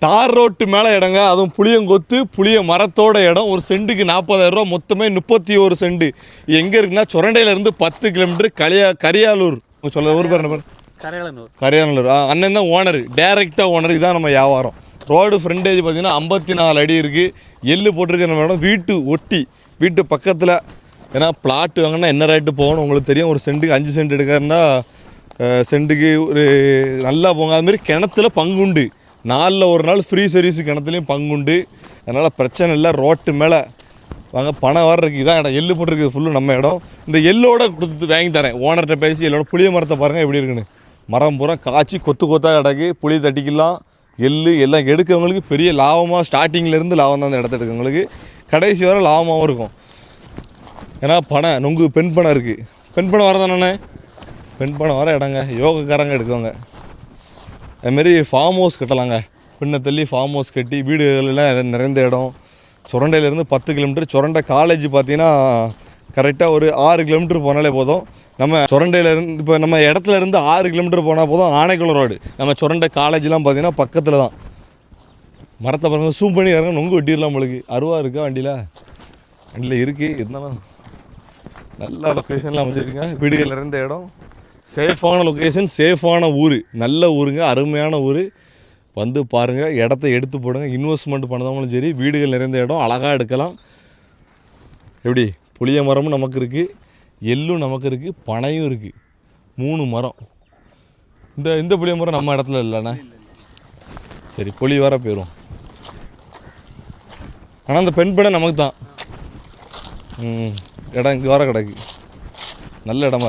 தார் ரோட்டு மேலே இடங்க, அதுவும் புளியங்கொத்து புளிய மரத்தோட இடம். ஒரு சென்ட்டுக்கு 40,000 ரூபா, மொத்தமே 31 சென்ட். எங்கே இருக்குன்னா சொரண்டையிலேருந்து 10 கிலோமீட்டர் கரியாலூர். சொல்ல ஊர் பேர் என்ன பேர்? கரியாலூர். அண்ணன் தான் ஓனர், டேரெக்டாக ஓனர். இதுதான் நம்ம வியாபாரம். ரோடு ஃப்ரண்டேஜ் பார்த்திங்கன்னா 54 அடி இருக்குது. எள்ளு போட்டிருக்க நம்ம இடம் வீட்டு ஒட்டி, வீட்டு பக்கத்தில். ஏன்னா பிளாட் வாங்கினா என்ன ரேட்டு போகணும் உங்களுக்கு தெரியும். ஒரு சென்ட்டுக்கு 5 சென்ட் எடுக்கிறதுனா சென்ட்டுக்கு ஒரு நல்லா போங்க. அதுமாரி கிணத்துல பங்குண்டு, நாளில் ஒரு நாள் ஃப்ரீ சர்வீஸ் கிணத்துலேயும் பங்குண்டு. அதனால் பிரச்சனை இல்லை. ரோட்டு மேலே வாங்க, பணம் வர இருக்குது. இதான் இடம், எள்ளு போட்டிருக்கு ஃபுல்லு நம்ம இடம். இந்த எள்ளோட கொடுத்து வாங்கி தரேன் ஓனர்கிட்ட பேசி. எல்லோட புளிய மரத்தை பாருங்கள் எப்படி இருக்குன்னு. மரம் பூரா காய்ச்சி கொத்து கொத்தாக கிடக்கு. புளி தட்டிக்கலாம், எள்ளு எல்லாம் எடுக்கவங்களுக்கு பெரிய லாபமாக. ஸ்டார்டிங்கிலேருந்து லாபம் தான் அந்த இடத்த எடுக்கவங்களுக்கு, கடைசி வர லாபமாகவும் இருக்கும். ஏன்னா பணம் நொங்கு பெண் பணம் இருக்குது. பெண் பணம் வரதானே, பெண் பணம் வர இடங்க யோகக்காரங்க எடுக்குவாங்க. அதுமாரி ஃபார்ம் ஹவுஸ் கட்டலாங்க. பின்ன தள்ளி ஃபார்ம் ஹவுஸ் கட்டி வீடுகளெல்லாம் நிறைந்த இடம். சுரண்டையிலேருந்து 10 கிலோமீட்டர். சுரண்டை காலேஜ் பார்த்தீங்கன்னா கரெக்டாக ஒரு 6 கிலோமீட்டர் போனாலே போதும். நம்ம சுரண்டையிலேருந்து இப்போ நம்ம இடத்துல இருந்து 6 கிலோமீட்டர் போனால் போதும் ஆனைக்குளம் ரோடு. நம்ம சுரண்டை காலேஜ்லாம் பார்த்தீங்கன்னா பக்கத்தில் தான். மரத்தை பாருங்கள், சூம் பண்ணி இறங்க நொங்கு வெட்டிடலாம். உங்களுக்கு அருவா இருக்கா வண்டியில் இருக்குது. இருந்தாலும் நல்ல லொக்கேஷன்லாம் அமைஞ்சிருக்குங்க. வீடுகள் நிறைந்த இடம், சேஃபான லொக்கேஷன், சேஃபான ஊர், நல்ல ஊருங்க, அருமையான ஊர். வந்து பாருங்கள், இடத்த எடுத்து போடுங்க. இன்வெஸ்ட்மெண்ட் பண்ணதவங்களும் சரி, வீடுகள் நிறைந்த இடம், அழகாக எடுக்கலாம். எப்படி புளிய மரமும் நமக்கு இருக்குது, எள்ளும் நமக்கு இருக்குது, பனையும் இருக்குது. 3 மரம். இந்த புளிய மரம் நம்ம இடத்துல இல்லைண்ணா. சரி, புளி வர போயிடும். ஆனால் அந்த பெண் படம் நமக்கு தான். இடம் இங்கே வர கிடக்கு, நல்ல இடமா இருக்குது.